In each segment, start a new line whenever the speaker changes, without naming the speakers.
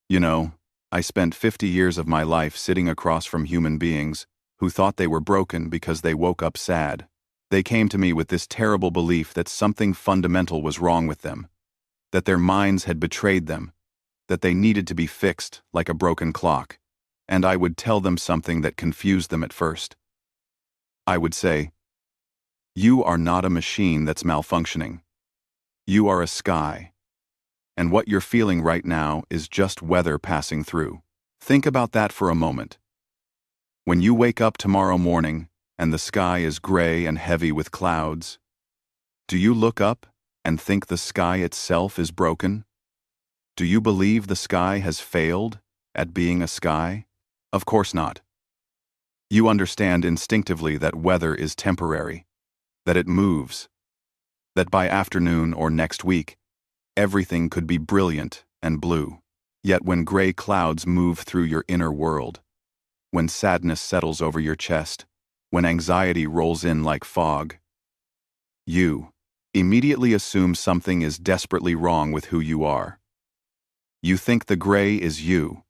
You know, I spent 50 years of my life sitting across from human beings who thought they were broken because they woke up sad. They came to me with this terrible belief that something fundamental was wrong with them, that their minds had betrayed them, that they needed to be fixed like a broken clock. And I would tell them something that confused them at first. I would say, "You are not a machine that's malfunctioning. You are a sky. And what you're feeling right now is just weather passing through." Think about that for a moment. When you wake up tomorrow morning and the sky is gray and heavy with clouds, do you look up and think the sky itself is broken? Do you believe the sky has failed at being a sky? Of course not. You understand instinctively that weather is temporary, that it moves, that by afternoon or next week, everything could be brilliant and blue. Yet when gray clouds move through your inner world, when sadness settles over your chest, when anxiety rolls in like fog, you immediately assume something is desperately wrong with who you are. You think the gray is you,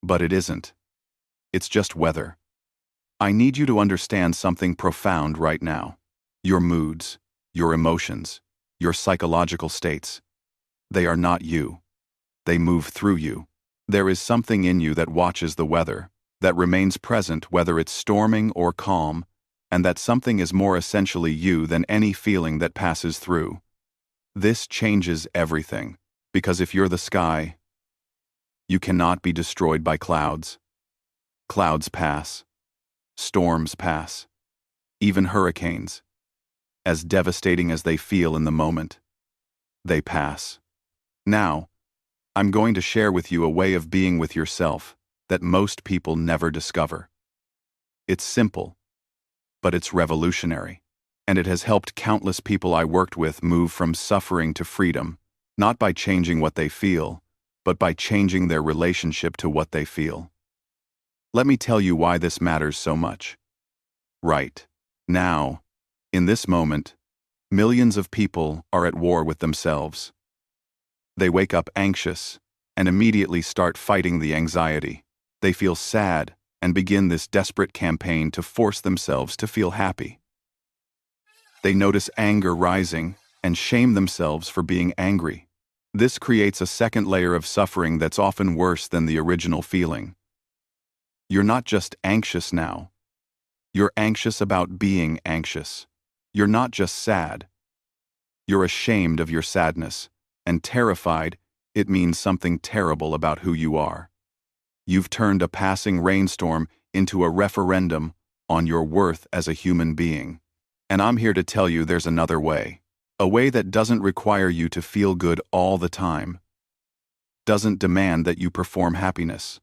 but it isn't. It's just weather. I need you to understand something profound right now. Your moods, your emotions, your psychological states, they are not you. They move through you. There is something in you that watches the weather, that remains present whether it's storming or calm, and that something is more essentially you than any feeling that passes through. This changes everything, because if you're the sky, you cannot be destroyed by clouds. Clouds pass. Storms pass. Even hurricanes, as devastating as they feel in the moment, they pass. Now, I'm going to share with you a way of being with yourself that most people never discover. It's simple, but it's revolutionary, and it has helped countless people I worked with move from suffering to freedom, not by changing what they feel, but by changing their relationship to what they feel. Let me tell you why this matters so much. Right now, in this moment, millions of people are at war with themselves. They wake up anxious and immediately start fighting the anxiety. They feel sad and begin this desperate campaign to force themselves to feel happy. They notice anger rising and shame themselves for being angry. This creates a second layer of suffering that's often worse than the original feeling. You're not just anxious now. You're anxious about being anxious. You're not just sad. You're ashamed of your sadness, and terrified it means something terrible about who you are. You've turned a passing rainstorm into a referendum on your worth as a human being. And I'm here to tell you there's another way. A way that doesn't require you to feel good all the time. Doesn't demand that you perform happiness.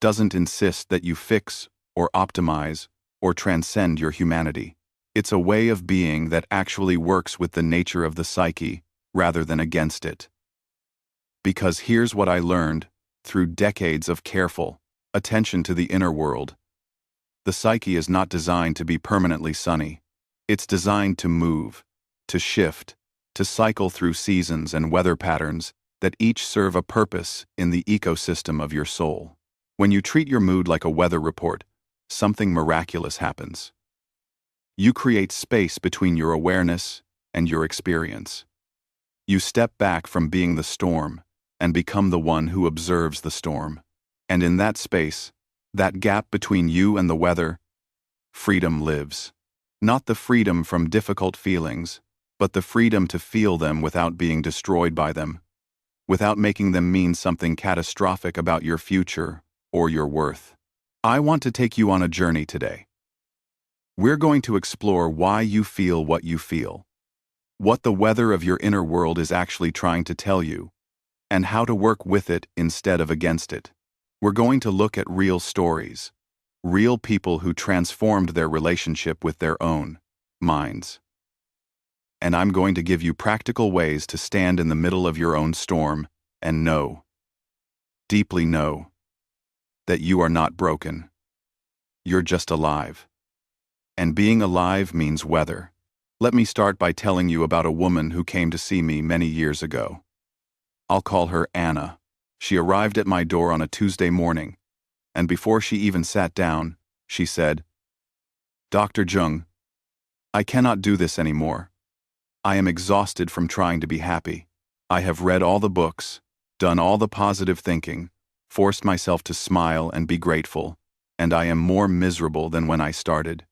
Doesn't insist that you fix or optimize or transcend your humanity. It's a way of being that actually works with the nature of the psyche rather than against it. Because here's what I learned through decades of careful attention to the inner world. The psyche is not designed to be permanently sunny. It's designed to move, to shift, to cycle through seasons and weather patterns that each serve a purpose in the ecosystem of your soul. When you treat your mood like a weather report, something miraculous happens. You create space between your awareness and your experience. You step back from being the storm and become the one who observes the storm. And in that space, that gap between you and the weather, freedom lives. Not the freedom from difficult feelings, but the freedom to feel them without being destroyed by them, without making them mean something catastrophic about your future or your worth. I want to take you on a journey today. We're going to explore why you feel what you feel, what the weather of your inner world is actually trying to tell you, and how to work with it instead of against it. We're going to look at real stories, real people who transformed their relationship with their own minds. And I'm going to give you practical ways to stand in the middle of your own storm and know, deeply know, that you are not broken. You're just alive. And being alive means weather. Let me start by telling you about a woman who came to see me many years ago. I'll call her Anna. She arrived at my door on a Tuesday morning, and before she even sat down, she said, "Dr. Jung, I cannot do this anymore. I am exhausted from trying to be happy. I have read all the books, done all the positive thinking, forced myself to smile and be grateful, and I am more miserable than when I started.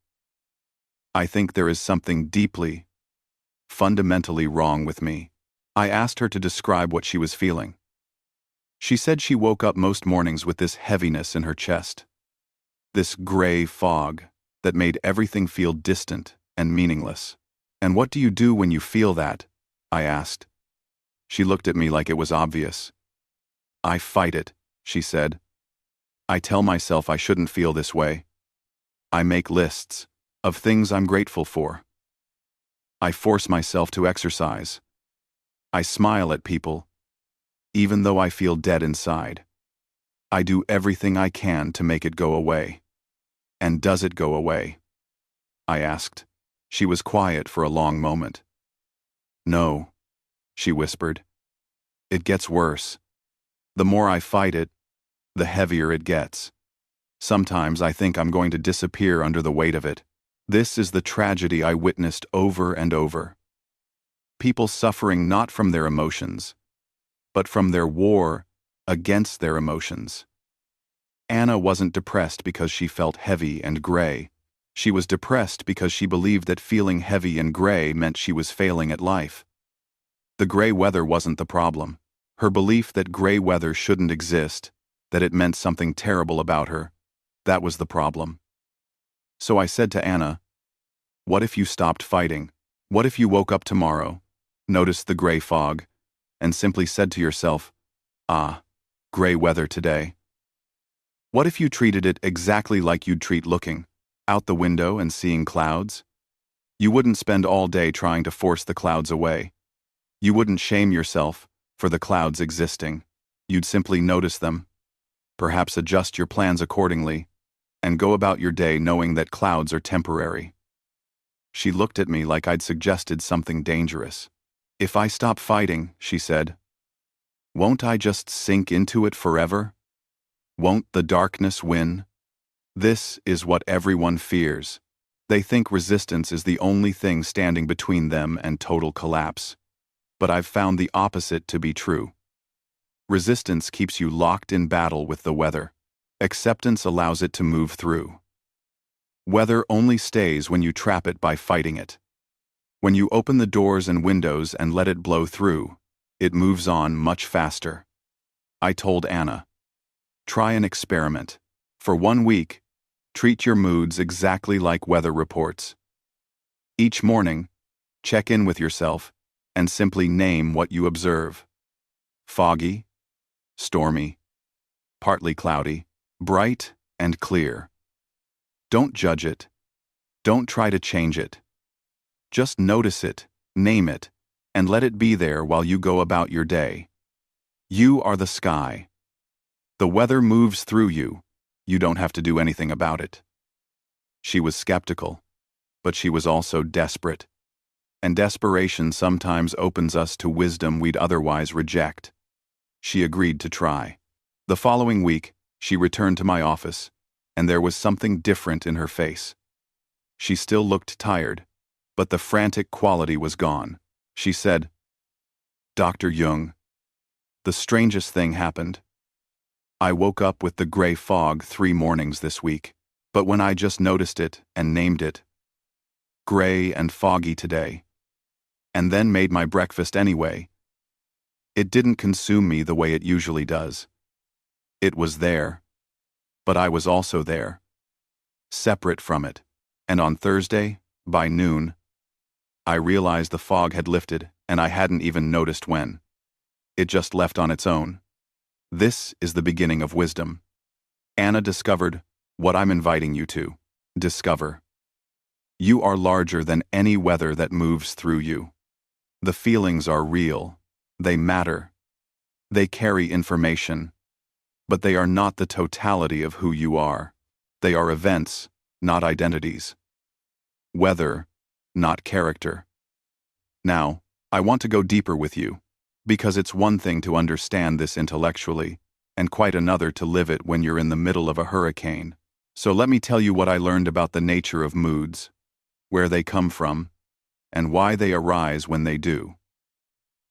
I think there is something deeply, fundamentally wrong with me." I asked her to describe what she was feeling. She said she woke up most mornings with this heaviness in her chest, this gray fog that made everything feel distant and meaningless. "And what do you do when you feel that?" I asked. She looked at me like it was obvious. "I fight it," she said. "I tell myself I shouldn't feel this way. I make lists of things I'm grateful for. I force myself to exercise. I smile at people, even though I feel dead inside. I do everything I can to make it go away." "And does it go away?" I asked. She was quiet for a long moment. "No," she whispered. "It gets worse. The more I fight it, the heavier it gets. Sometimes I think I'm going to disappear under the weight of it." This is the tragedy I witnessed over and over. People suffering not from their emotions, but from their war against their emotions. Anna wasn't depressed because she felt heavy and gray. She was depressed because she believed that feeling heavy and gray meant she was failing at life. The gray weather wasn't the problem. Her belief that gray weather shouldn't exist, that it meant something terrible about her, that was the problem. So I said to Anna, "What if you stopped fighting? What if you woke up tomorrow, noticed the gray fog, and simply said to yourself, 'Ah, gray weather today'? What if you treated it exactly like you'd treat looking out the window and seeing clouds? You wouldn't spend all day trying to force the clouds away. You wouldn't shame yourself for the clouds existing. You'd simply notice them, perhaps adjust your plans accordingly, and go about your day knowing that clouds are temporary." She looked at me like I'd suggested something dangerous. "If I stop fighting," she said, "won't I just sink into it forever? Won't the darkness win?" This is what everyone fears. They think resistance is the only thing standing between them and total collapse. But I've found the opposite to be true. Resistance keeps you locked in battle with the weather. Acceptance allows it to move through. Weather only stays when you trap it by fighting it. When you open the doors and windows and let it blow through, it moves on much faster. I told Anna, "Try an experiment. For 1 week, treat your moods exactly like weather reports. Each morning, check in with yourself and simply name what you observe. Foggy, stormy, partly cloudy, bright and clear. Don't judge it. Don't try to change it. Just notice it, name it, and let it be there while you go about your day. You are the sky. The weather moves through you. You don't have to do anything about it." She was skeptical, but she was also desperate. And desperation sometimes opens us to wisdom we'd otherwise reject. She agreed to try. The following week, she returned to my office, and there was something different in her face. She still looked tired, but the frantic quality was gone. She said, "Dr. Jung, the strangest thing happened. I woke up with the gray fog 3 mornings this week, but when I just noticed it and named it, gray and foggy today, and then made my breakfast anyway, it didn't consume me the way it usually does. It was there, but I was also there, separate from it. And on Thursday, by noon, I realized the fog had lifted and I hadn't even noticed when. It just left on its own. This is the beginning of wisdom. Anna discovered what I'm inviting you to discover. You are larger than any weather that moves through you. The feelings are real. They matter. They carry information. But they are not the totality of who you are. They are events, not identities. Weather, not character. Now, I want to go deeper with you, because it's one thing to understand this intellectually, and quite another to live it when you're in the middle of a hurricane. So let me tell you what I learned about the nature of moods, where they come from, and why they arise when they do.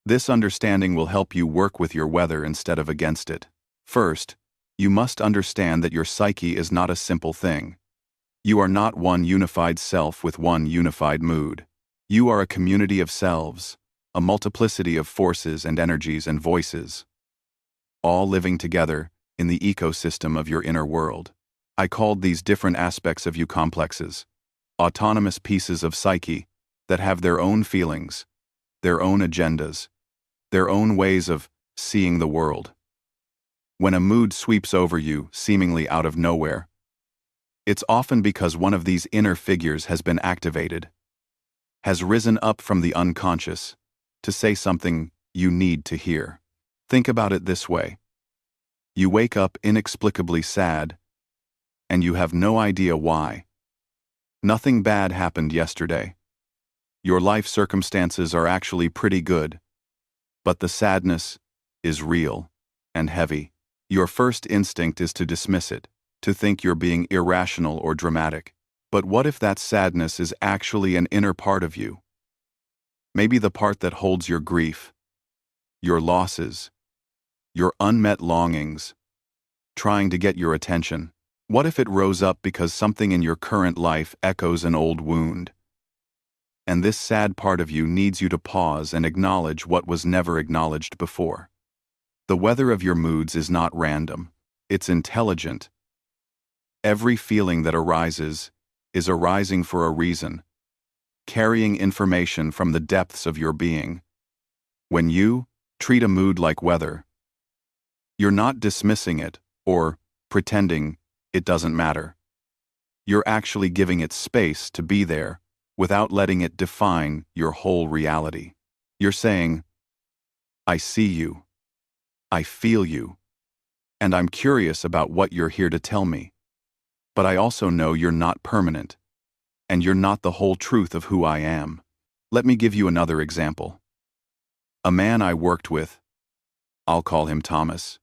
This understanding will help you work with your weather instead of against it. First, you must understand that your psyche is not a simple thing. You are not one unified self with one unified mood. You are a community of selves, a multiplicity of forces and energies and voices, all living together in the ecosystem of your inner world. I called these different aspects of you complexes, autonomous pieces of psyche that have their own feelings, their own agendas, their own ways of seeing the world. When a mood sweeps over you, seemingly out of nowhere, it's often because one of these inner figures has been activated, has risen up from the unconscious to say something you need to hear. Think about it this way. You wake up inexplicably sad, and you have no idea why. Nothing bad happened yesterday. Your life circumstances are actually pretty good, but the sadness is real and heavy. Your first instinct is to dismiss it, to think you're being irrational or dramatic. But what if that sadness is actually an inner part of you? Maybe the part that holds your grief, your losses, your unmet longings, trying to get your attention. What if it rose up because something in your current life echoes an old wound? And this sad part of you needs you to pause and acknowledge what was never acknowledged before. The weather of your moods is not random. It's intelligent. Every feeling that arises is arising for a reason, carrying information from the depths of your being. When you treat a mood like weather, you're not dismissing it or pretending it doesn't matter. You're actually giving it space to be there without letting it define your whole reality. You're saying, I see you, I feel you, and I'm curious about what you're here to tell me. But I also know you're not permanent, and you're not the whole truth of who I am. Let me give you another example. A man I worked with, I'll call him Thomas,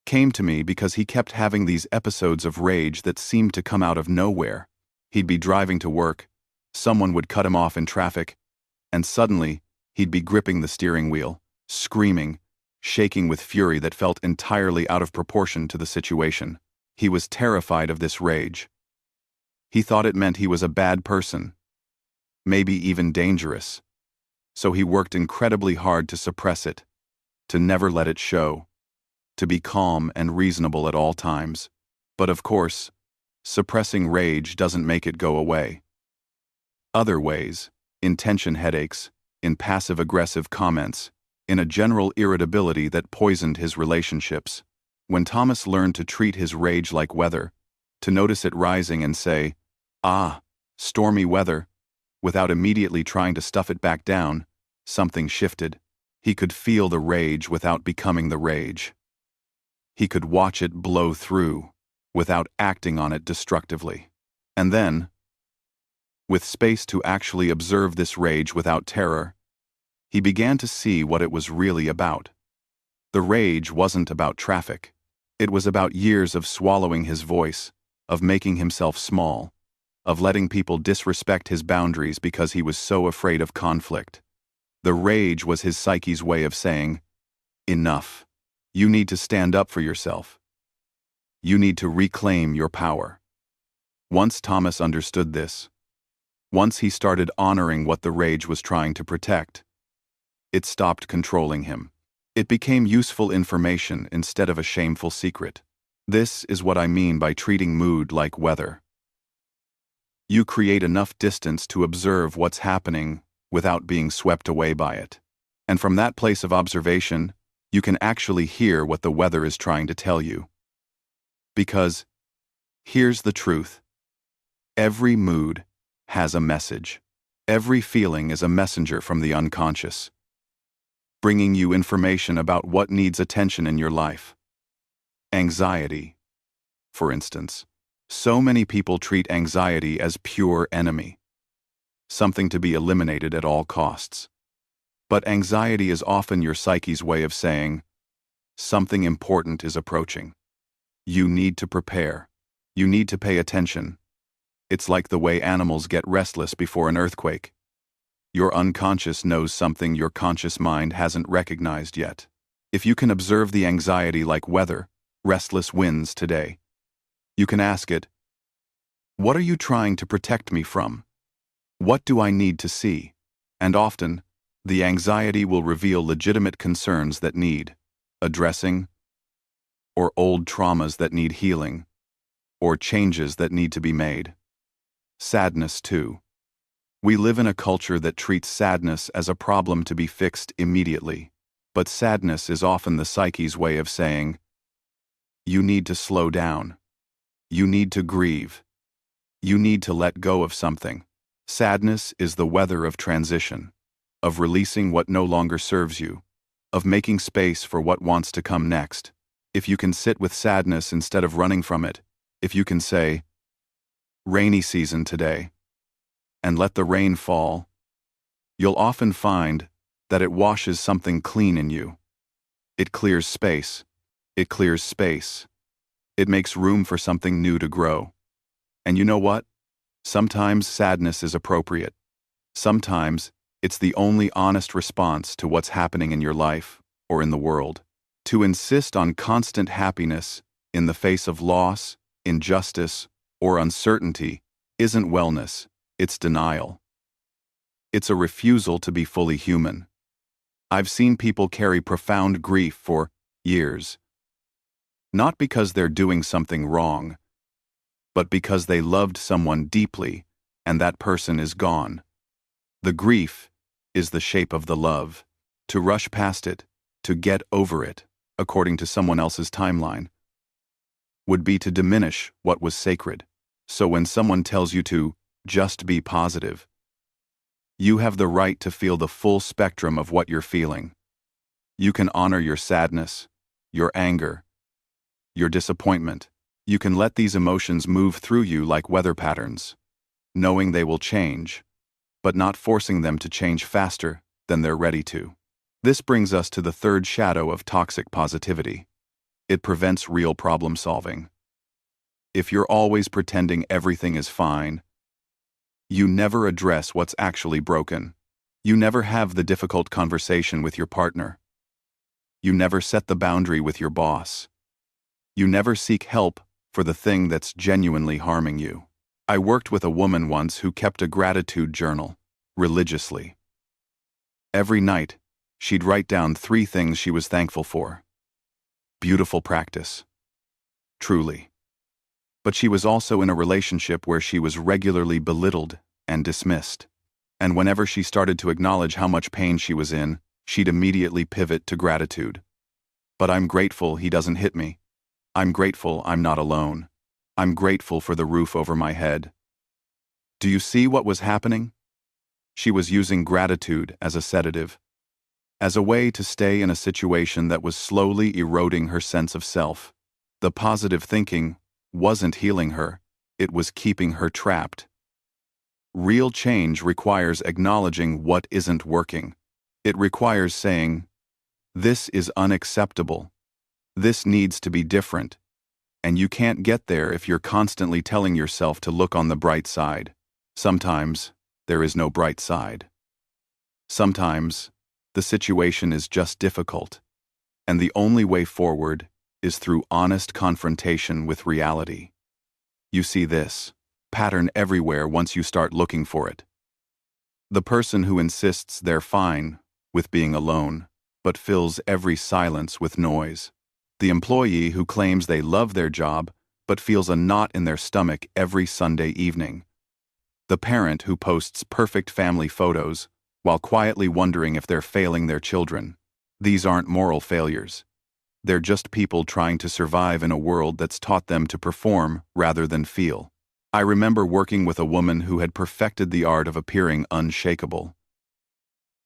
came to me because he kept having these episodes of rage that seemed to come out of nowhere. He'd be driving to work, someone would cut him off in traffic, and suddenly he'd be gripping the steering wheel, screaming, shaking with fury that felt entirely out of proportion to the situation. He was terrified of this rage. He thought it meant he was a bad person, maybe even dangerous. So he worked incredibly hard to suppress it, to never let it show, to be calm and reasonable at all times. But of course, suppressing rage doesn't make it go away. Other ways, in tension headaches, in passive-aggressive comments, in a general irritability that poisoned his relationships. When Thomas learned to treat his rage like weather, to notice it rising and say, "Ah, stormy weather," without immediately trying to stuff it back down, something shifted. He could feel the rage without becoming the rage. He could watch it blow through, without acting on it destructively. And then, with space to actually observe this rage without terror, he began to see what it was really about. The rage wasn't about traffic. It was about years of swallowing his voice, of making himself small, of letting people disrespect his boundaries because he was so afraid of conflict. The rage was his psyche's way of saying, enough. You need to stand up for yourself. You need to reclaim your power. Once Thomas understood this, once he started honoring what the rage was trying to protect, it stopped controlling him. It became useful information instead of a shameful secret. This is what I mean by treating mood like weather. You create enough distance to observe what's happening without being swept away by it. And from that place of observation, you can actually hear what the weather is trying to tell you. Because, here's the truth. Every mood has a message. Every feeling is a messenger from the unconscious, bringing you information about what needs attention in your life. Anxiety, for instance. So many people treat anxiety as pure enemy, something to be eliminated at all costs. But anxiety is often your psyche's way of saying, Something important is approaching. You need to prepare. You need to pay attention. It's like the way animals get restless before an earthquake. Your unconscious knows something your conscious mind hasn't recognized yet. If you can observe the anxiety like weather, restless winds today, you can ask it, what are you trying to protect me from? What do I need to see? And often, the anxiety will reveal legitimate concerns that need addressing, or old traumas that need healing, or changes that need to be made. Sadness, too. We live in a culture that treats sadness as a problem to be fixed immediately, but sadness is often the psyche's way of saying, you need to slow down. You need to grieve. You need to let go of something. Sadness is the weather of transition, of releasing what no longer serves you, of making space for what wants to come next. If you can sit with sadness instead of running from it, if you can say, rainy season today, and let the rain fall, you'll often find that it washes something clean in you. It clears space. It clears space. It makes room for something new to grow. And you know what? Sometimes sadness is appropriate. Sometimes it's the only honest response to what's happening in your life or in the world. To insist on constant happiness in the face of loss, injustice, or uncertainty isn't wellness, it's denial. It's a refusal to be fully human. I've seen people carry profound grief for years, not because they're doing something wrong, but because they loved someone deeply and that person is gone. The grief is the shape of the love. To rush past it, to get over it, according to someone else's timeline, would be to diminish what was sacred. So when someone tells you to just be positive, you have the right to feel the full spectrum of what you're feeling. You can honor your sadness, your anger, your disappointment. You can let these emotions move through you like weather patterns, knowing they will change, but not forcing them to change faster than they're ready to. This brings us to the third shadow of toxic positivity. It prevents real problem solving. If you're always pretending everything is fine, you never address what's actually broken. You never have the difficult conversation with your partner. You never set the boundary with your boss. You never seek help for the thing that's genuinely harming you. I worked with a woman once who kept a gratitude journal, religiously. Every night, she'd write down 3 things she was thankful for. Beautiful practice. Truly. But she was also in a relationship where she was regularly belittled and dismissed. And whenever she started to acknowledge how much pain she was in, she'd immediately pivot to gratitude. But I'm grateful he doesn't hit me. I'm grateful I'm not alone. I'm grateful for the roof over my head. Do you see what was happening? She was using gratitude as a sedative, as a way to stay in a situation that was slowly eroding her sense of self. The positive thinking wasn't healing her, it was keeping her trapped. Real change requires acknowledging what isn't working. It requires saying, this is unacceptable. This needs to be different. And you can't get there if you're constantly telling yourself to look on the bright side. Sometimes, there is no bright side. Sometimes, the situation is just difficult, and the only way forward is through honest confrontation with reality. You see this pattern everywhere once you start looking for it. The person who insists they're fine with being alone, but fills every silence with noise. The employee who claims they love their job, but feels a knot in their stomach every Sunday evening. The parent who posts perfect family photos, while quietly wondering if they're failing their children. These aren't moral failures. They're just people trying to survive in a world that's taught them to perform rather than feel. I remember working with a woman who had perfected the art of appearing unshakable.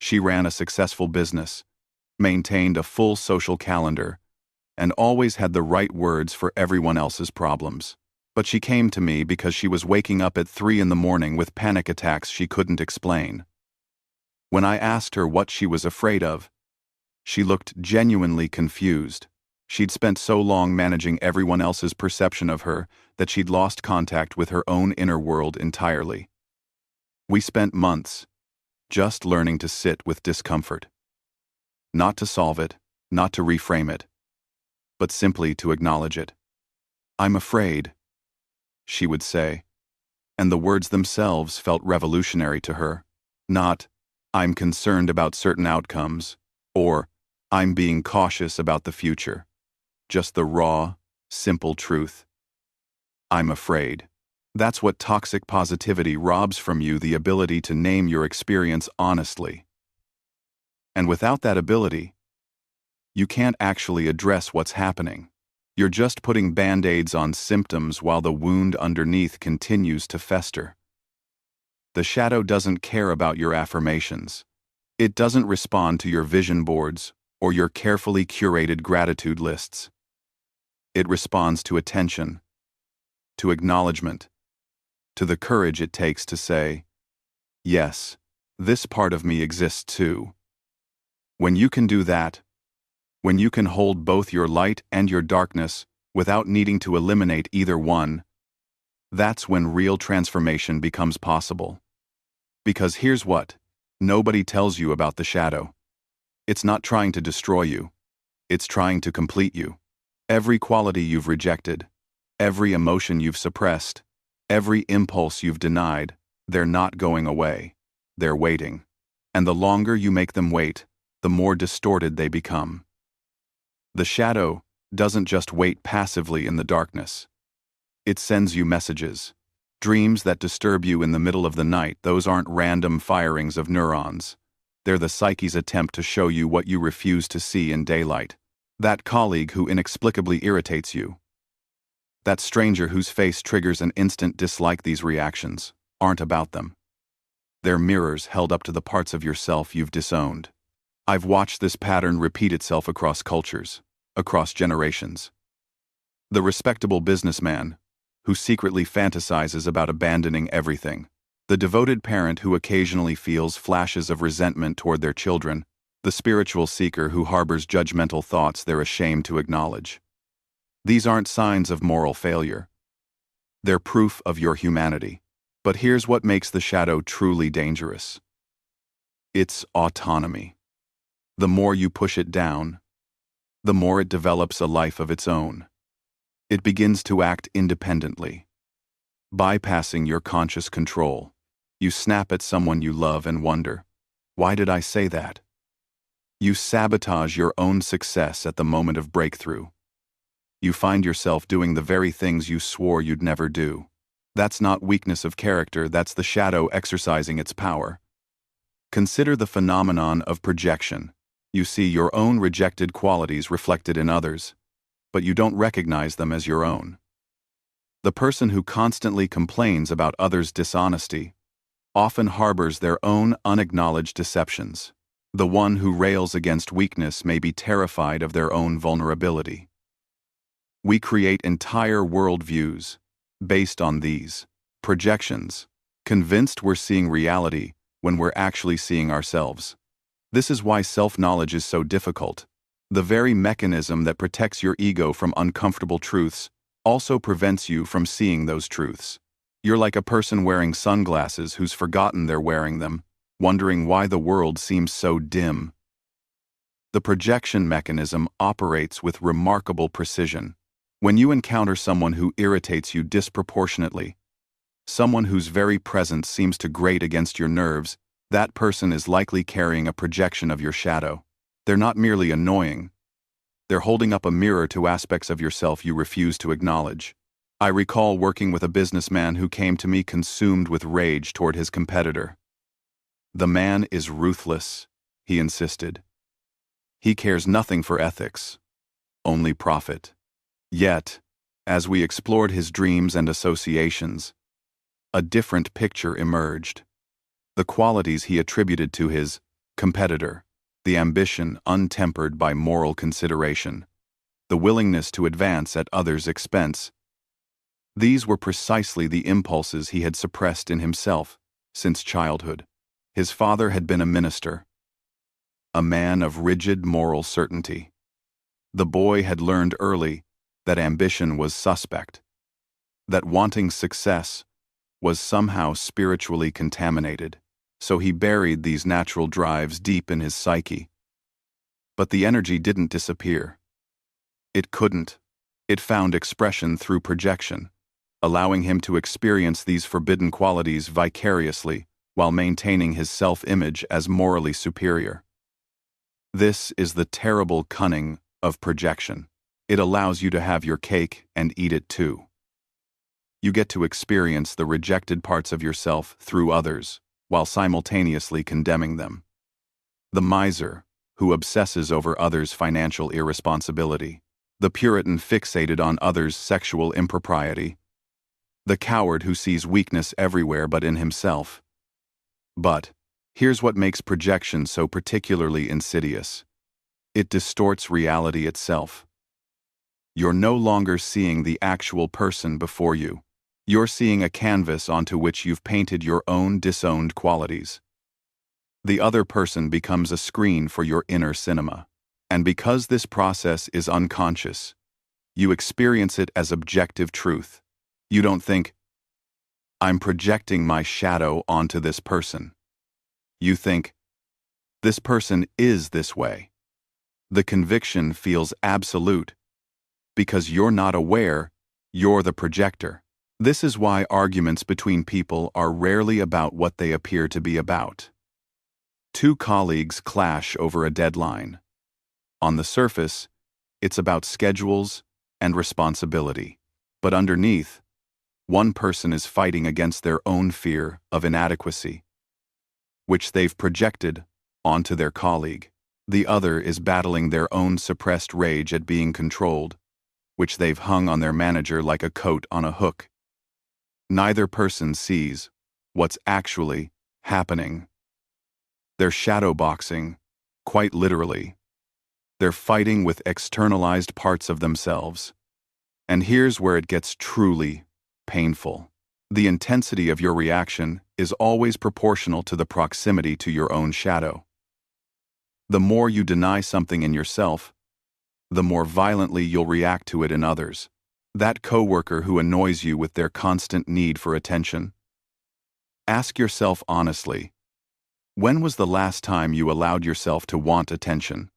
She ran a successful business, maintained a full social calendar, and always had the right words for everyone else's problems. But she came to me because she was waking up at 3 a.m. with panic attacks she couldn't explain. When I asked her what she was afraid of, she looked genuinely confused. She'd spent so long managing everyone else's perception of her that she'd lost contact with her own inner world entirely. We spent months just learning to sit with discomfort. Not to solve it, not to reframe it, but simply to acknowledge it. "I'm afraid," she would say, and the words themselves felt revolutionary to her. Not, "I'm concerned about certain outcomes," or, "I'm being cautious about the future." Just the raw, simple truth. "I'm afraid." That's what toxic positivity robs from you, the ability to name your experience honestly. And without that ability, you can't actually address what's happening. You're just putting band-aids on symptoms while the wound underneath continues to fester. The shadow doesn't care about your affirmations. It doesn't respond to your vision boards or your carefully curated gratitude lists. It responds to attention, to acknowledgement, to the courage it takes to say, "Yes, this part of me exists too." When you can do that, when you can hold both your light and your darkness without needing to eliminate either one, that's when real transformation becomes possible. Because here's what nobody tells you about the shadow. It's not trying to destroy you. It's trying to complete you. Every quality you've rejected, every emotion you've suppressed, every impulse you've denied, they're not going away. They're waiting. And the longer you make them wait, the more distorted they become. The shadow doesn't just wait passively in the darkness. It sends you messages. Dreams that disturb you in the middle of the night, those aren't random firings of neurons. They're the psyche's attempt to show you what you refuse to see in daylight. That colleague who inexplicably irritates you. That stranger whose face triggers an instant dislike, these reactions aren't about them. They're mirrors held up to the parts of yourself you've disowned. I've watched this pattern repeat itself across cultures, across generations. The respectable businessman who secretly fantasizes about abandoning everything. The devoted parent who occasionally feels flashes of resentment toward their children. The spiritual seeker who harbors judgmental thoughts they're ashamed to acknowledge. These aren't signs of moral failure. They're proof of your humanity. But here's what makes the shadow truly dangerous. It's autonomy. The more you push it down, the more it develops a life of its own. It begins to act independently, bypassing your conscious control. You snap at someone you love and wonder, "Why did I say that?" You sabotage your own success at the moment of breakthrough. You find yourself doing the very things you swore you'd never do. That's not weakness of character, that's the shadow exercising its power. Consider the phenomenon of projection. You see your own rejected qualities reflected in others, but you don't recognize them as your own. The person who constantly complains about others' dishonesty often harbors their own unacknowledged deceptions. The one who rails against weakness may be terrified of their own vulnerability. We create entire worldviews based on these projections, convinced we're seeing reality when we're actually seeing ourselves. This is why self-knowledge is so difficult. The very mechanism that protects your ego from uncomfortable truths also prevents you from seeing those truths. You're like a person wearing sunglasses who's forgotten they're wearing them, wondering why the world seems so dim. The projection mechanism operates with remarkable precision. When you encounter someone who irritates you disproportionately, someone whose very presence seems to grate against your nerves, that person is likely carrying a projection of your shadow. They're not merely annoying. They're holding up a mirror to aspects of yourself you refuse to acknowledge. I recall working with a businessman who came to me consumed with rage toward his competitor. "The man is ruthless," he insisted. "He cares nothing for ethics, only profit." Yet, as we explored his dreams and associations, a different picture emerged. The qualities he attributed to his competitor, the ambition untempered by moral consideration, the willingness to advance at others' expense, these were precisely the impulses he had suppressed in himself since childhood. His father had been a minister, a man of rigid moral certainty. The boy had learned early that ambition was suspect, that wanting success was somehow spiritually contaminated, so he buried these natural drives deep in his psyche. But the energy didn't disappear. It couldn't. It found expression through projection, allowing him to experience these forbidden qualities vicariously while maintaining his self-image as morally superior. This is the terrible cunning of projection. It allows you to have your cake and eat it too. You get to experience the rejected parts of yourself through others, while simultaneously condemning them. The miser, who obsesses over others' financial irresponsibility. The Puritan fixated on others' sexual impropriety. The coward who sees weakness everywhere but in himself. But here's what makes projection so particularly insidious. It distorts reality itself. You're no longer seeing the actual person before you. You're seeing a canvas onto which you've painted your own disowned qualities. The other person becomes a screen for your inner cinema. And because this process is unconscious, you experience it as objective truth. You don't think, I'm projecting my shadow onto this person. You think, this person is this way. The conviction feels absolute. Because you're not aware, you're the projector. This is why arguments between people are rarely about what they appear to be about. Two colleagues clash over a deadline. On the surface, it's about schedules and responsibility. But underneath, one person is fighting against their own fear of inadequacy, which they've projected onto their colleague. The other is battling their own suppressed rage at being controlled, which they've hung on their manager like a coat on a hook. Neither person sees what's actually happening. They're shadowboxing, quite literally. They're fighting with externalized parts of themselves. And here's where it gets truly painful. The intensity of your reaction is always proportional to the proximity to your own shadow. The more you deny something in yourself, the more violently you'll react to it in others. That coworker who annoys you with their constant need for attention. Ask yourself honestly, when was the last time you allowed yourself to want attention?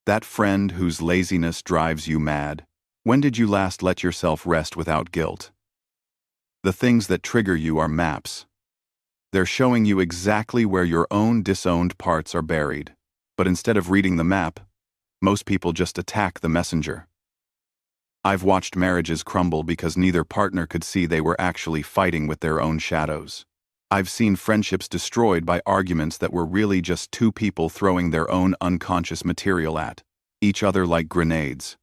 That friend whose laziness drives you mad, when did you last let yourself rest without guilt? The things that trigger you are maps. They're showing you exactly where your own disowned parts are buried. But instead of reading the map, most people just attack the messenger. I've watched marriages crumble because neither partner could see they were actually fighting with their own shadows. I've seen friendships destroyed by arguments that were really just two people throwing their own unconscious material at each other like grenades.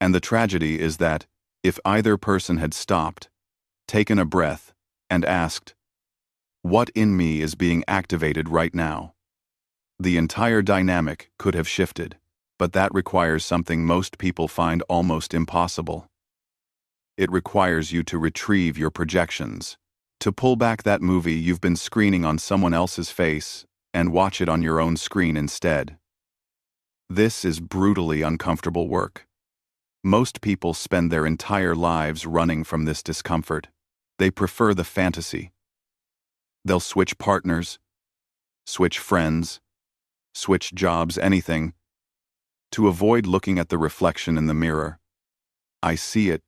And the tragedy is that, if either person had stopped, taken a breath, and asked, what in me is being activated right now? The entire dynamic could have shifted. But that requires something most people find almost impossible. It requires you to retrieve your projections, to pull back that movie you've been screening on someone else's face and watch it on your own screen instead. This is brutally uncomfortable work. Most people spend their entire lives running from this discomfort. They prefer the fantasy. They'll switch partners, switch friends, switch jobs, anything, to avoid looking at the reflection in the mirror. I see it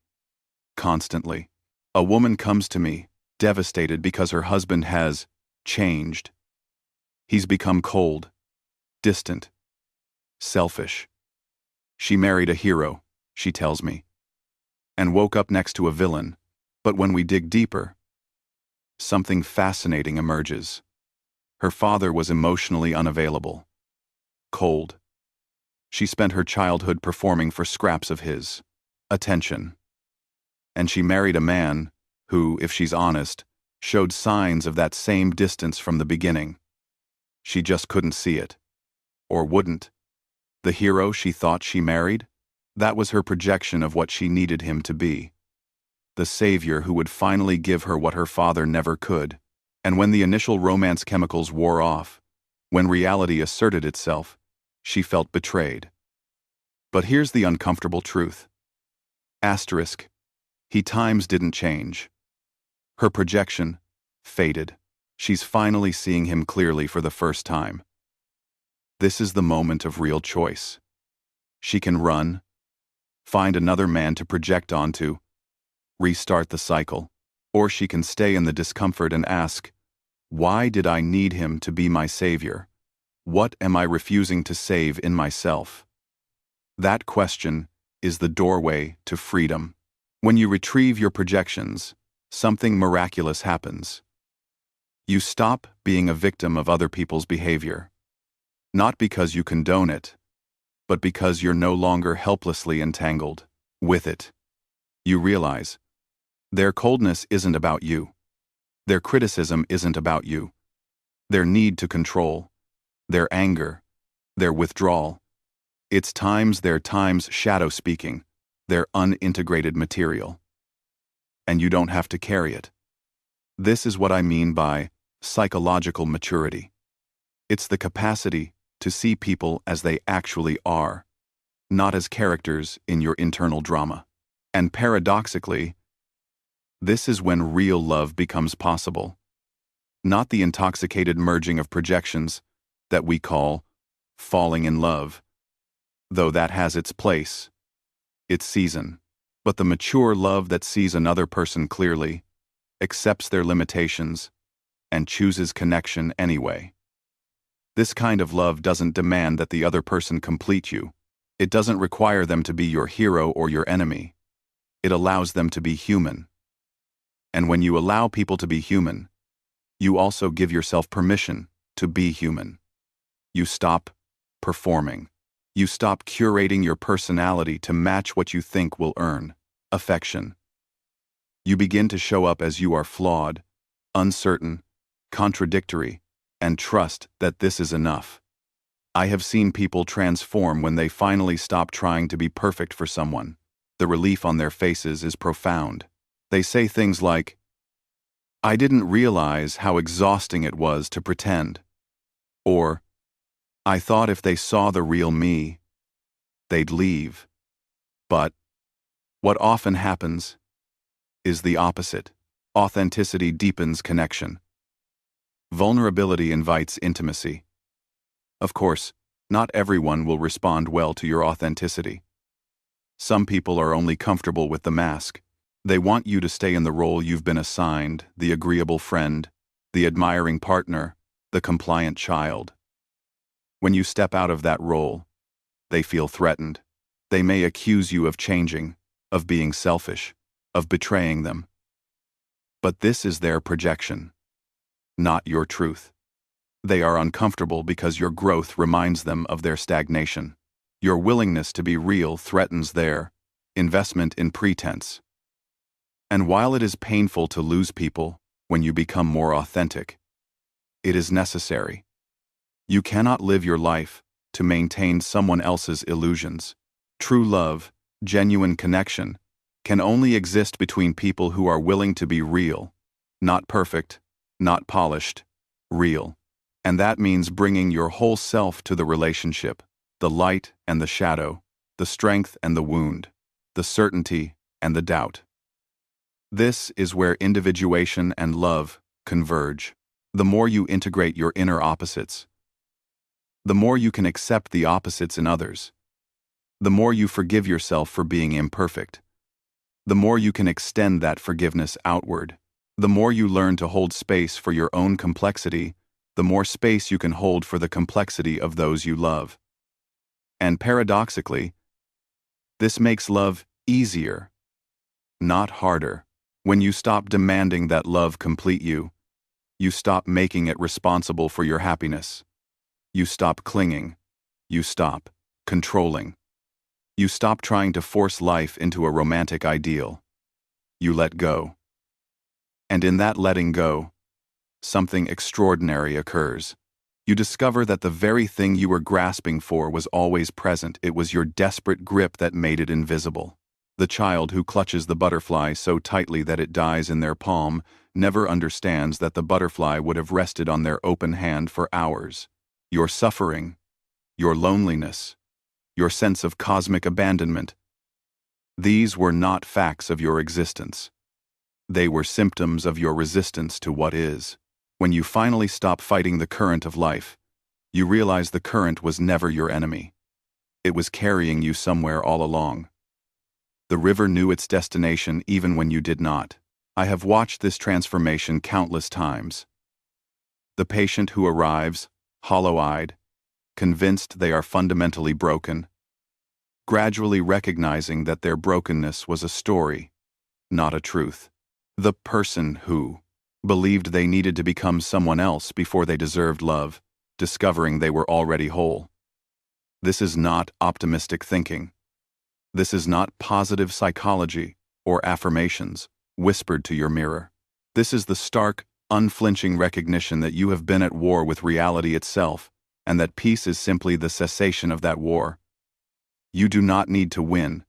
constantly. A woman comes to me, devastated because her husband has changed. He's become cold, distant, selfish. She married a hero, she tells me, and woke up next to a villain. But when we dig deeper, something fascinating emerges. Her father was emotionally unavailable, cold. She spent her childhood performing for scraps of his attention. And she married a man who, if she's honest, showed signs of that same distance from the beginning. She just couldn't see it. Or wouldn't. The hero she thought she married? That was her projection of what she needed him to be. The savior who would finally give her what her father never could. And when the initial romance chemicals wore off, when reality asserted itself, she felt betrayed. But here's the uncomfortable truth. Asterisk. He times didn't change. Her projection faded. She's finally seeing him clearly for the first time. This is the moment of real choice. She can run, find another man to project onto, restart the cycle, or she can stay in the discomfort and ask, why did I need him to be my savior? What am I refusing to save in myself? That question is the doorway to freedom. When you retrieve your projections, something miraculous happens. You stop being a victim of other people's behavior. Not because you condone it, but because you're no longer helplessly entangled with it. You realize their coldness isn't about you. Their criticism isn't about you. Their need to control, their anger, their withdrawal, it's their times shadow speaking, their unintegrated material. And you don't have to carry it. This is what I mean by psychological maturity. It's the capacity to see people as they actually are, not as characters in your internal drama. And paradoxically, this is when real love becomes possible. Not the intoxicated merging of projections that we call falling in love, though that has its place, its season, but the mature love that sees another person clearly, accepts their limitations, and chooses connection anyway. This kind of love doesn't demand that the other person complete you. It doesn't require them to be your hero or your enemy. It allows them to be human. And when you allow people to be human, you also give yourself permission to be human. You stop performing. You stop curating your personality to match what you think will earn affection. You begin to show up as you are, flawed, uncertain, contradictory, and trust that this is enough. I have seen people transform when they finally stop trying to be perfect for someone. The relief on their faces is profound. They say things like, I didn't realize how exhausting it was to pretend. Or, I thought if they saw the real me, they'd leave. But what often happens is the opposite. Authenticity deepens connection. Vulnerability invites intimacy. Of course, not everyone will respond well to your authenticity. Some people are only comfortable with the mask. They want you to stay in the role you've been assigned, the agreeable friend, the admiring partner, the compliant child. When you step out of that role, they feel threatened. They may accuse you of changing, of being selfish, of betraying them. But this is their projection, not your truth. They are uncomfortable because your growth reminds them of their stagnation. Your willingness to be real threatens their investment in pretense. And while it is painful to lose people when you become more authentic, it is necessary. You cannot live your life to maintain someone else's illusions. True love, genuine connection, can only exist between people who are willing to be real, not perfect, not polished, real. And that means bringing your whole self to the relationship, the light and the shadow, the strength and the wound, the certainty and the doubt. This is where individuation and love converge. The more you integrate your inner opposites, the more you can accept the opposites in others. The more you forgive yourself for being imperfect. The more you can extend that forgiveness outward. The more you learn to hold space for your own complexity, the more space you can hold for the complexity of those you love. And paradoxically, this makes love easier, not harder. When you stop demanding that love complete you, you stop making it responsible for your happiness. You stop clinging. You stop controlling. You stop trying to force life into a romantic ideal. You let go. And in that letting go, something extraordinary occurs. You discover that the very thing you were grasping for was always present. It was your desperate grip that made it invisible. The child who clutches the butterfly so tightly that it dies in their palm never understands that the butterfly would have rested on their open hand for hours. Your suffering, your loneliness, your sense of cosmic abandonment. These were not facts of your existence. They were symptoms of your resistance to what is. When you finally stop fighting the current of life, you realize the current was never your enemy. It was carrying you somewhere all along. The river knew its destination even when you did not. I have watched this transformation countless times. The patient who arrives, hollow-eyed, convinced they are fundamentally broken, gradually recognizing that their brokenness was a story, not a truth. The person who believed they needed to become someone else before they deserved love, discovering they were already whole. This is not optimistic thinking. This is not positive psychology or affirmations whispered to your mirror. This is the stark, unflinching recognition that you have been at war with reality itself, and that peace is simply the cessation of that war. You do not need to win.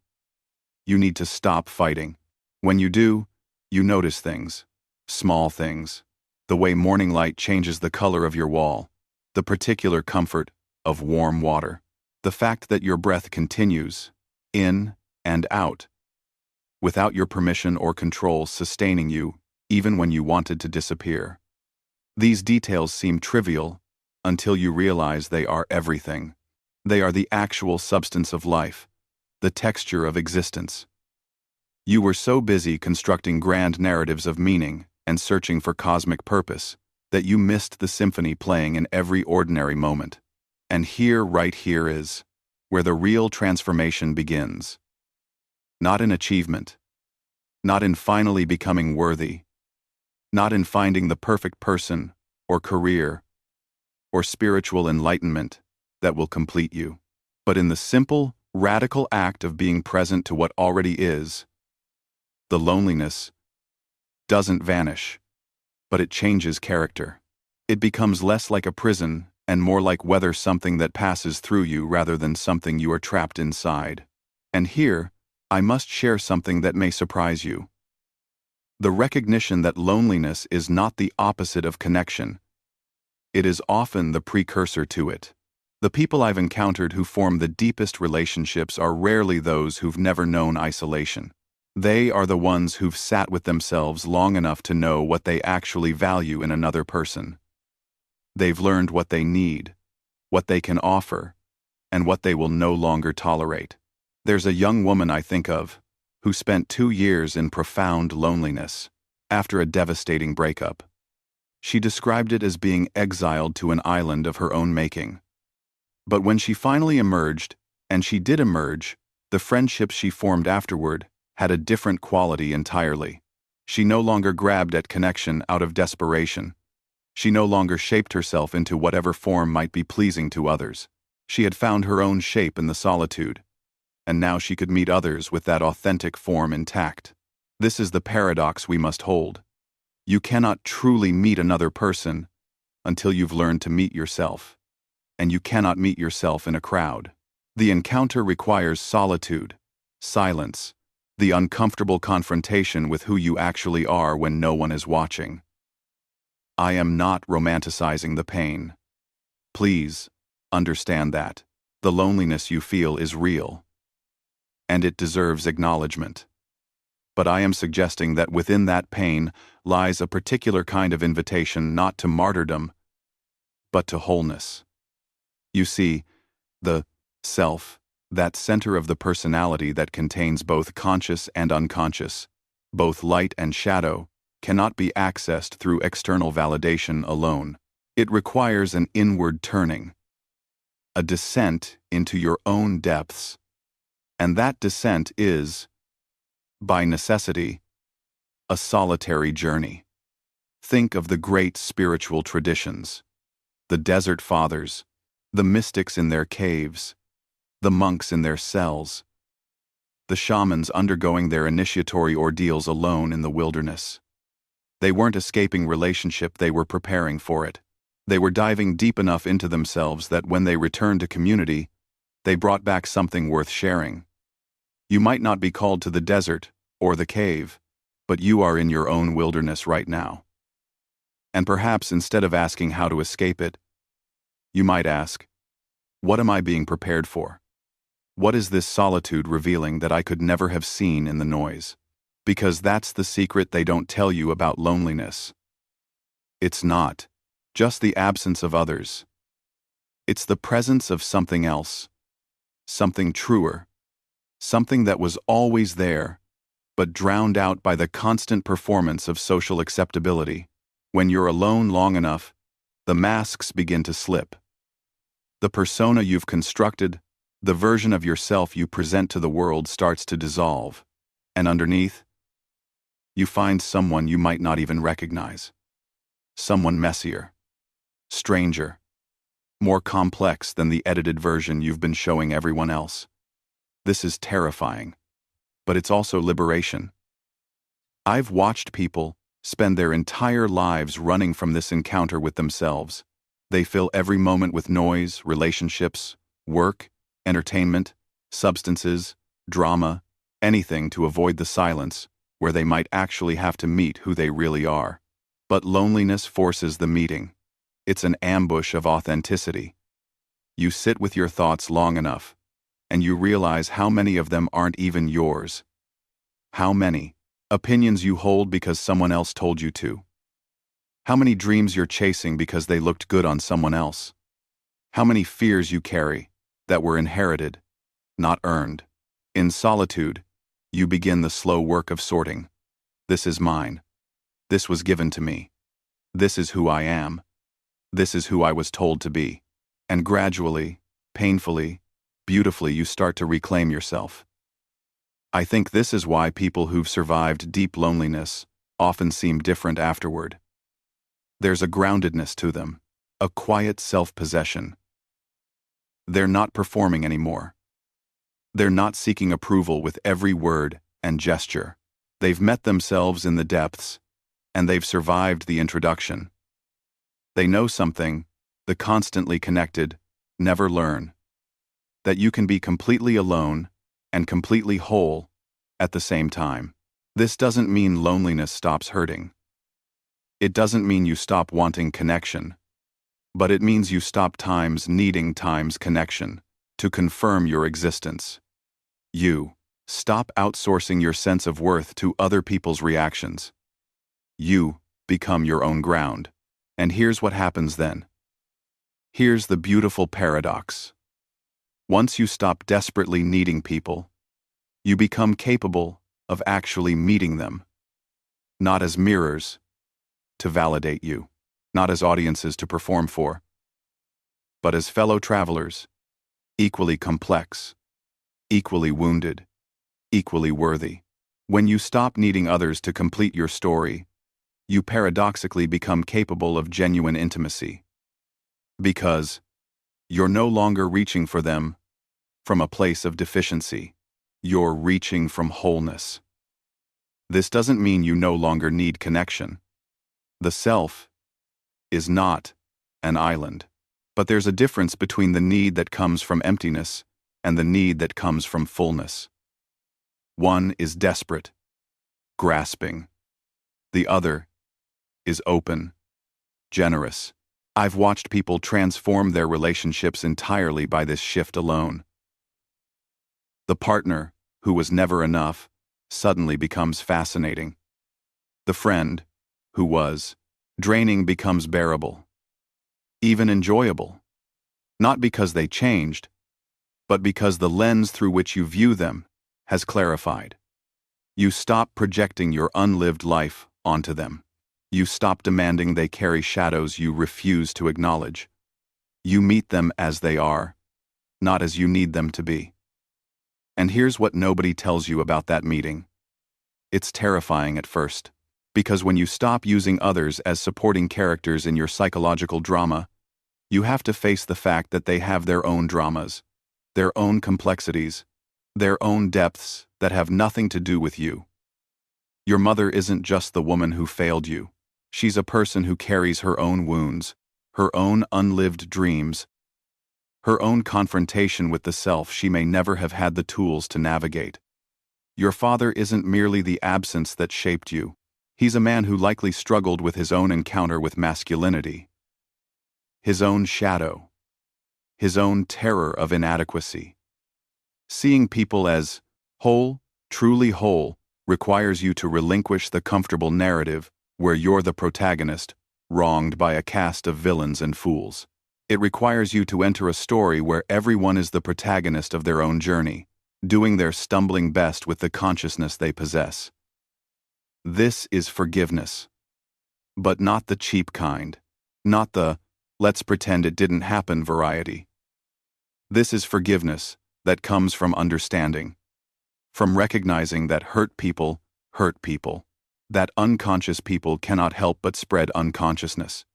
You need to stop fighting. When you do, you notice things, small things, the way morning light changes the color of your wall, the particular comfort of warm water, the fact that your breath continues, in and out, without your permission or control sustaining you, even when you wanted to disappear. These details seem trivial until you realize they are everything. They are the actual substance of life, the texture of existence. You were so busy constructing grand narratives of meaning and searching for cosmic purpose that you missed the symphony playing in every ordinary moment. And here, right here is where the real transformation begins. Not in achievement, not in finally becoming worthy, not in finding the perfect person or career or spiritual enlightenment that will complete you, but in the simple, radical act of being present to what already is. The loneliness doesn't vanish, but it changes character. It becomes less like a prison and more like whether something that passes through you rather than something you are trapped inside. And here, I must share something that may surprise you. The recognition that loneliness is not the opposite of connection. It is often the precursor to it. The people I've encountered who form the deepest relationships are rarely those who've never known isolation. They are the ones who've sat with themselves long enough to know what they actually value in another person. They've learned what they need, what they can offer, and what they will no longer tolerate. There's a young woman I think of who spent 2 years in profound loneliness after a devastating breakup. She described it as being exiled to an island of her own making. But when she finally emerged, and she did emerge, the friendships she formed afterward had a different quality entirely. She no longer grabbed at connection out of desperation. She no longer shaped herself into whatever form might be pleasing to others. She had found her own shape in the solitude, and now she could meet others with that authentic form intact. This is the paradox we must hold. You cannot truly meet another person until you've learned to meet yourself, and you cannot meet yourself in a crowd. The encounter requires solitude, silence, the uncomfortable confrontation with who you actually are when no one is watching. I am not romanticizing the pain. Please, understand that. The loneliness you feel is real, and it deserves acknowledgement. But I am suggesting that within that pain lies a particular kind of invitation not to martyrdom, but to wholeness. You see, the self, that center of the personality that contains both conscious and unconscious, both light and shadow, cannot be accessed through external validation alone. It requires an inward turning, a descent into your own depths. And that descent is, by necessity, a solitary journey. Think of the great spiritual traditions, the desert fathers, the mystics in their caves, the monks in their cells, the shamans undergoing their initiatory ordeals alone in the wilderness. They weren't escaping relationship, they were preparing for it. They were diving deep enough into themselves that when they returned to community, they brought back something worth sharing. You might not be called to the desert or the cave, but you are in your own wilderness right now. And perhaps instead of asking how to escape it, you might ask, what am I being prepared for? What is this solitude revealing that I could never have seen in the noise? Because that's the secret they don't tell you about loneliness. It's not just the absence of others. It's the presence of something else, something truer, something that was always there, but drowned out by the constant performance of social acceptability. When you're alone long enough, the masks begin to slip. The persona you've constructed, the version of yourself you present to the world starts to dissolve, and underneath, you find someone you might not even recognize. Someone messier, stranger, more complex than the edited version you've been showing everyone else. This is terrifying, but it's also liberation. I've watched people spend their entire lives running from this encounter with themselves. They fill every moment with noise, relationships, work, entertainment, substances, drama, anything to avoid the silence where they might actually have to meet who they really are. But loneliness forces the meeting. It's an ambush of authenticity. You sit with your thoughts long enough, and you realize how many of them aren't even yours. How many opinions you hold because someone else told you to. How many dreams you're chasing because they looked good on someone else. How many fears you carry that were inherited, not earned. In solitude, you begin the slow work of sorting. This is mine. This was given to me. This is who I am. This is who I was told to be. And gradually, painfully, beautifully you start to reclaim yourself. I think this is why people who've survived deep loneliness often seem different afterward. There's a groundedness to them, a quiet self-possession. They're not performing anymore. They're not seeking approval with every word and gesture. They've met themselves in the depths, and they've survived the introduction. They know something, the constantly connected, never learn. That you can be completely alone and completely whole at the same time. This doesn't mean loneliness stops hurting. It doesn't mean you stop wanting connection. But it means you stop needing connection to confirm your existence. You stop outsourcing your sense of worth to other people's reactions. You become your own ground. And here's what happens then. Here's the beautiful paradox. Once you stop desperately needing people, you become capable of actually meeting them. Not as mirrors to validate you, not as audiences to perform for, but as fellow travelers, equally complex, equally wounded, equally worthy. When you stop needing others to complete your story, you paradoxically become capable of genuine intimacy. Because you're no longer reaching for them from a place of deficiency. You're reaching from wholeness. This doesn't mean you no longer need connection. The self is not an island. But there's a difference between the need that comes from emptiness and the need that comes from fullness. One is desperate, grasping. The other is open, generous. I've watched people transform their relationships entirely by this shift alone. The partner, who was never enough, suddenly becomes fascinating. The friend, who was draining, becomes bearable, even enjoyable. Not because they changed, but because the lens through which you view them has clarified. You stop projecting your unlived life onto them. You stop demanding they carry shadows you refuse to acknowledge. You meet them as they are, not as you need them to be. And here's what nobody tells you about that meeting. It's terrifying at first, because when you stop using others as supporting characters in your psychological drama, you have to face the fact that they have their own dramas, their own complexities, their own depths that have nothing to do with you. Your mother isn't just the woman who failed you. She's a person who carries her own wounds, her own unlived dreams, her own confrontation with the self she may never have had the tools to navigate. Your father isn't merely the absence that shaped you. He's a man who likely struggled with his own encounter with masculinity, his own shadow, his own terror of inadequacy. Seeing people as whole, truly whole, requires you to relinquish the comfortable narrative where you're the protagonist, wronged by a cast of villains and fools. It requires you to enter a story where everyone is the protagonist of their own journey, doing their stumbling best with the consciousness they possess. This is forgiveness. But not the cheap kind. Not the, let's pretend it didn't happen variety. This is forgiveness that comes from understanding. From recognizing that hurt people, that unconscious people cannot help but spread unconsciousness.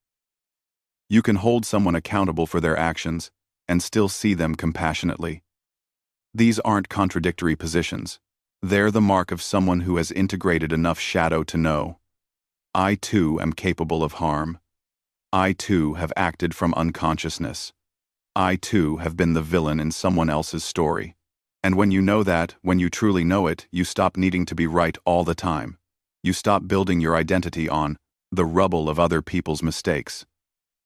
You can hold someone accountable for their actions and still see them compassionately. These aren't contradictory positions. They're the mark of someone who has integrated enough shadow to know, I too am capable of harm. I too have acted from unconsciousness. I too have been the villain in someone else's story. And when you know that, when you truly know it, you stop needing to be right all the time. You stop building your identity on the rubble of other people's mistakes.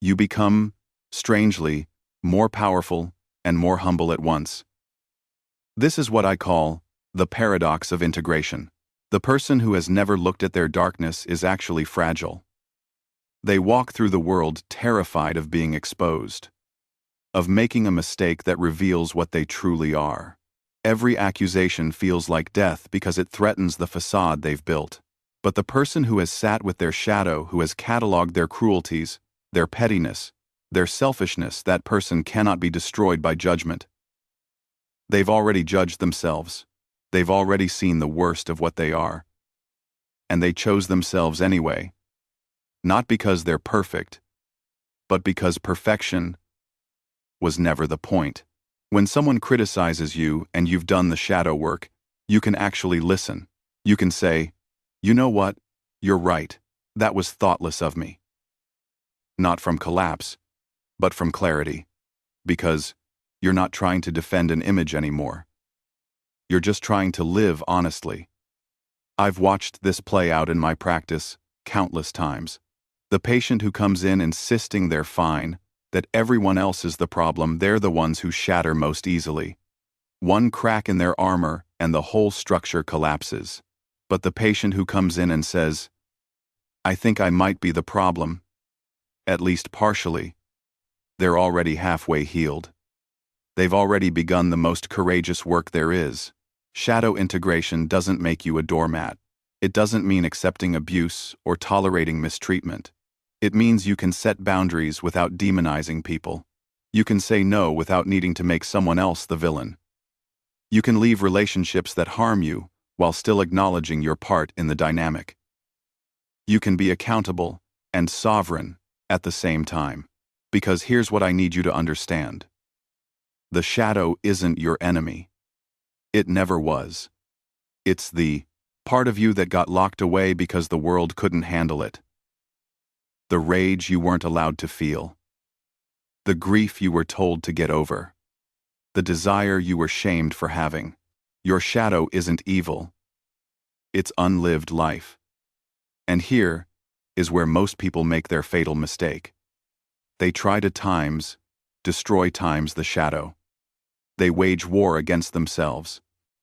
You become, strangely, more powerful and more humble at once. This is what I call the paradox of integration. The person who has never looked at their darkness is actually fragile. They walk through the world terrified of being exposed, of making a mistake that reveals what they truly are. Every accusation feels like death because it threatens the facade they've built. But the person who has sat with their shadow, who has cataloged their cruelties, their pettiness, their selfishness, that person cannot be destroyed by judgment. They've already judged themselves. They've already seen the worst of what they are. And they chose themselves anyway. Not because they're perfect, but because perfection was never the point. When someone criticizes you and you've done the shadow work, you can actually listen. You can say, you know what? You're right. That was thoughtless of me. Not from collapse, but from clarity. Because you're not trying to defend an image anymore. You're just trying to live honestly. I've watched this play out in my practice countless times. The patient who comes in insisting they're fine, that everyone else is the problem, they're the ones who shatter most easily. One crack in their armor and the whole structure collapses. But the patient who comes in and says, I think I might be the problem, at least partially, they're already halfway healed. They've already begun the most courageous work there is. Shadow integration doesn't make you a doormat. It doesn't mean accepting abuse or tolerating mistreatment. It means you can set boundaries without demonizing people. You can say no without needing to make someone else the villain. You can leave relationships that harm you while still acknowledging your part in the dynamic. You can be accountable and sovereign at the same time. Because here's what I need you to understand. The shadow isn't your enemy. It never was. It's the part of you that got locked away because the world couldn't handle it. The rage you weren't allowed to feel. The grief you were told to get over. The desire you were shamed for having. Your shadow isn't evil. It's unlived life. And here is where most people make their fatal mistake. They try to destroy the shadow. They wage war against themselves.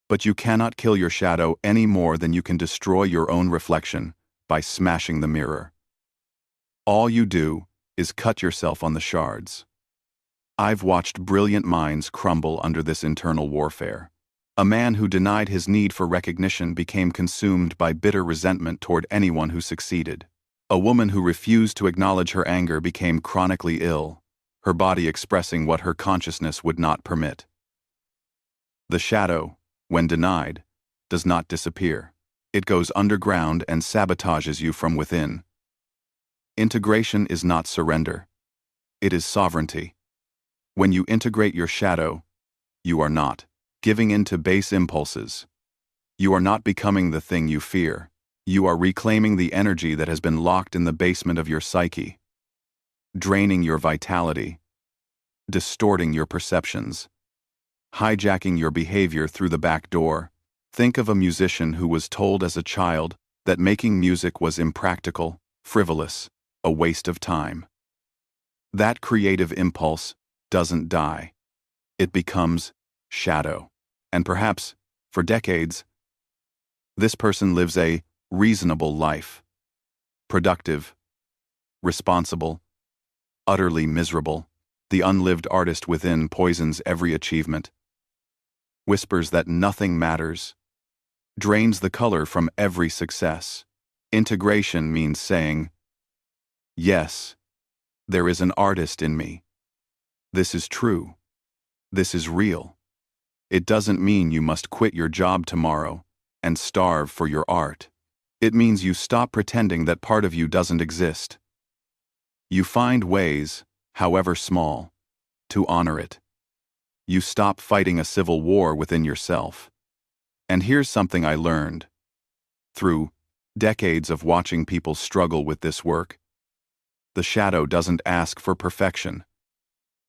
But you cannot kill your shadow any more than you can destroy your own reflection by smashing the mirror. All you do is cut yourself on the shards. I've watched brilliant minds crumble under this internal warfare. A man who denied his need for recognition became consumed by bitter resentment toward anyone who succeeded. A woman who refused to acknowledge her anger became chronically ill, her body expressing what her consciousness would not permit. The shadow, when denied, does not disappear. It goes underground and sabotages you from within. Integration is not surrender. It is sovereignty. When you integrate your shadow, you are not giving in to base impulses. You are not becoming the thing you fear. You are reclaiming the energy that has been locked in the basement of your psyche, draining your vitality, distorting your perceptions, hijacking your behavior through the back door. Think of a musician who was told as a child that making music was impractical, frivolous, a waste of time. That creative impulse doesn't die. It becomes shadow. And perhaps, for decades, this person lives a reasonable life. Productive, responsible, utterly miserable. The unlived artist within poisons every achievement, whispers that nothing matters, drains the color from every success. Integration means saying, yes, there is an artist in me. This is true. This is real. It doesn't mean you must quit your job tomorrow and starve for your art. It means you stop pretending that part of you doesn't exist. You find ways, however small, to honor it. You stop fighting a civil war within yourself. And here's something I learned. Through decades of watching people struggle with this work, the shadow doesn't ask for perfection.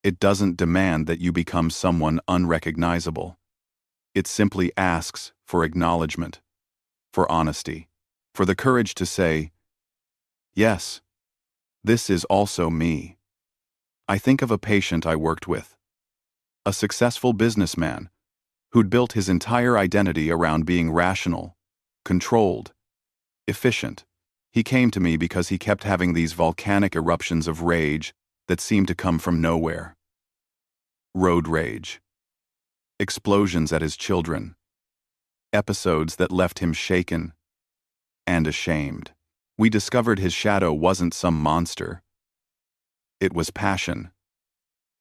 It doesn't demand that you become someone unrecognizable. It simply asks for acknowledgement, for honesty, for the courage to say, yes, this is also me. I think of a patient I worked with, a successful businessman who'd built his entire identity around being rational, controlled, efficient. He came to me because he kept having these volcanic eruptions of rage that seemed to come from nowhere. Road rage, explosions at his children, episodes that left him shaken and ashamed. We discovered his shadow wasn't some monster. It was passion.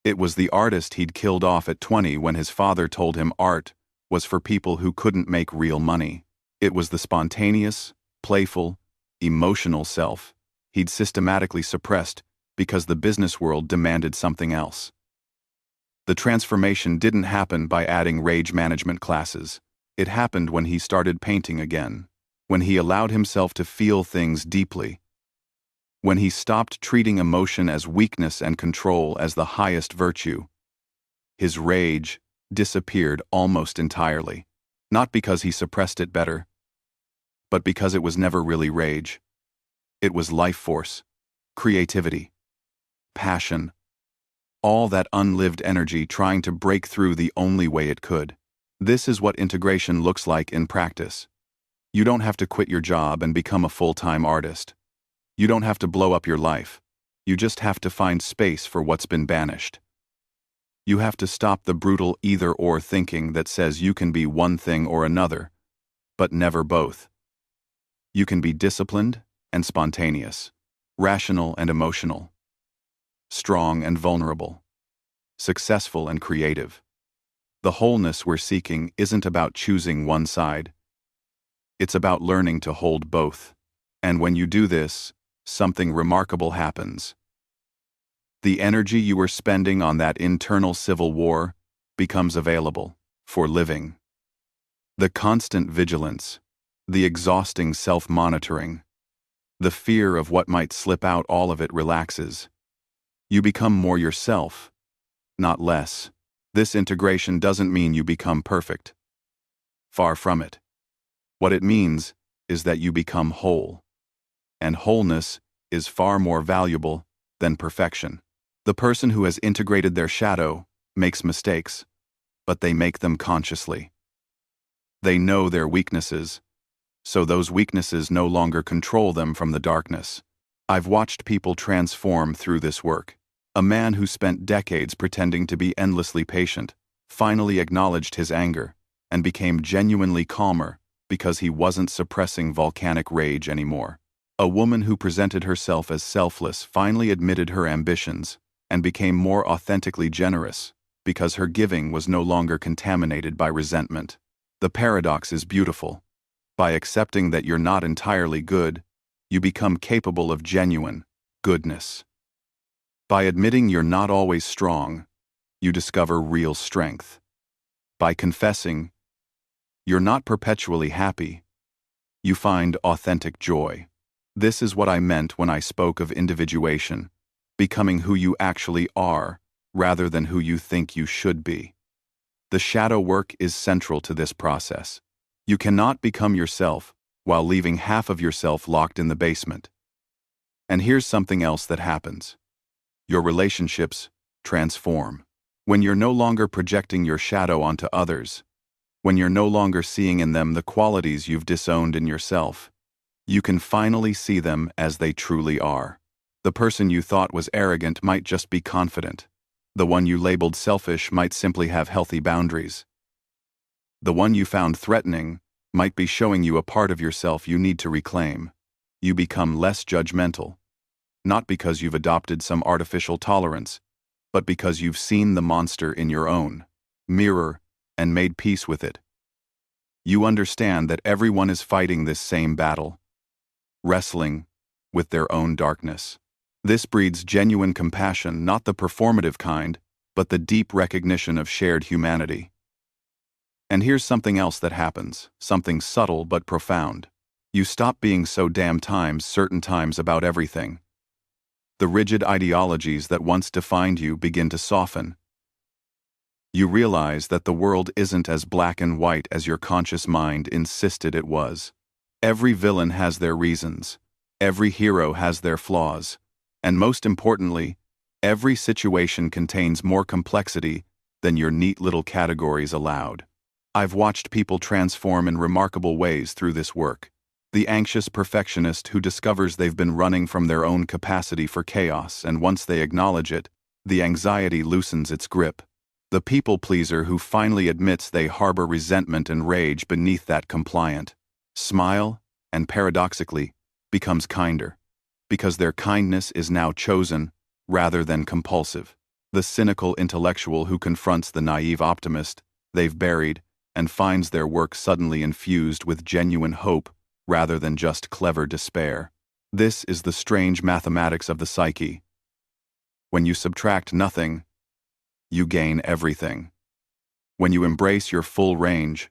It was the artist he'd killed off at 20 when his father told him art was for people who couldn't make real money. It was the spontaneous, playful, emotional self he'd systematically suppressed because the business world demanded something else. The transformation didn't happen by adding rage management classes. It happened when he started painting again, when he allowed himself to feel things deeply, when he stopped treating emotion as weakness and control as the highest virtue. His rage disappeared almost entirely, not because he suppressed it better, but because it was never really rage. It was life force, creativity, passion, all that unlived energy trying to break through the only way it could. This is what integration looks like in practice. You don't have to quit your job and become a full-time artist. You don't have to blow up your life. You just have to find space for what's been banished. You have to stop the brutal either-or thinking that says you can be one thing or another, but never both. You can be disciplined and spontaneous, rational and emotional, strong and vulnerable, successful and creative. The wholeness we're seeking isn't about choosing one side. It's about learning to hold both. And when you do this, something remarkable happens. The energy you were spending on that internal civil war becomes available for living. The constant vigilance, the exhausting self-monitoring, the fear of what might slip out, all of it relaxes. You become more yourself, not less. This integration doesn't mean you become perfect. Far from it. What it means is that you become whole. And wholeness is far more valuable than perfection. The person who has integrated their shadow makes mistakes, but they make them consciously. They know their weaknesses, so those weaknesses no longer control them from the darkness. I've watched people transform through this work. A man who spent decades pretending to be endlessly patient finally acknowledged his anger and became genuinely calmer because he wasn't suppressing volcanic rage anymore. A woman who presented herself as selfless finally admitted her ambitions and became more authentically generous because her giving was no longer contaminated by resentment. The paradox is beautiful. By accepting that you're not entirely good, you become capable of genuine goodness. By admitting you're not always strong, you discover real strength. By confessing you're not perpetually happy, you find authentic joy. This is what I meant when I spoke of individuation, becoming who you actually are rather than who you think you should be. The shadow work is central to this process. You cannot become yourself while leaving half of yourself locked in the basement. And here's something else that happens. Your relationships transform. When you're no longer projecting your shadow onto others, When you're no longer seeing in them the qualities you've disowned in yourself, you can finally see them as they truly are. The person you thought was arrogant might just be confident. The one you labeled selfish might simply have healthy boundaries. The one you found threatening might be showing you a part of yourself you need to reclaim. You become less judgmental, not because you've adopted some artificial tolerance, but because you've seen the monster in your own mirror and made peace with it. You understand that everyone is fighting this same battle, wrestling with their own darkness. This breeds genuine compassion, not the performative kind, but the deep recognition of shared humanity. And here's something else that happens, something subtle but profound. You stop being so damn certain times about everything. The rigid ideologies that once defined you begin to soften. You realize that the world isn't as black and white as your conscious mind insisted it was. Every villain has their reasons. Every hero has their flaws. And most importantly, every situation contains more complexity than your neat little categories allowed. I've watched people transform in remarkable ways through this work. The anxious perfectionist who discovers they've been running from their own capacity for chaos, and once they acknowledge it, the anxiety loosens its grip. The people pleaser who finally admits they harbor resentment and rage beneath that compliant smile, and paradoxically, becomes kinder, because their kindness is now chosen rather than compulsive. The cynical intellectual who confronts the naive optimist they've buried and finds their work suddenly infused with genuine hope rather than just clever despair. This is the strange mathematics of the psyche. When you subtract nothing, you gain everything. When you embrace your full range,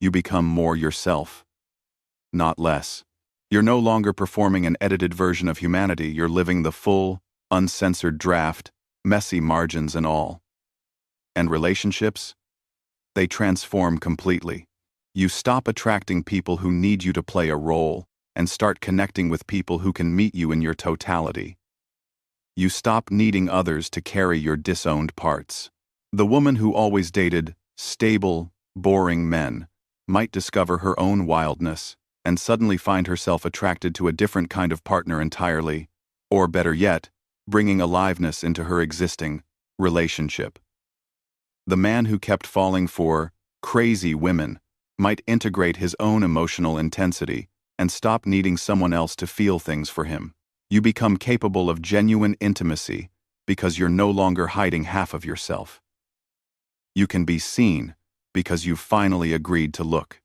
you become more yourself, not less. You're no longer performing an edited version of humanity, you're living the full, uncensored draft, messy margins and all. And relationships? They transform completely. You stop attracting people who need you to play a role and start connecting with people who can meet you in your totality. You stop needing others to carry your disowned parts. The woman who always dated stable, boring men might discover her own wildness and suddenly find herself attracted to a different kind of partner entirely, or better yet, bringing aliveness into her existing relationship. The man who kept falling for crazy women might integrate his own emotional intensity and stop needing someone else to feel things for him. You become capable of genuine intimacy because you're no longer hiding half of yourself. You can be seen because you've finally agreed to look.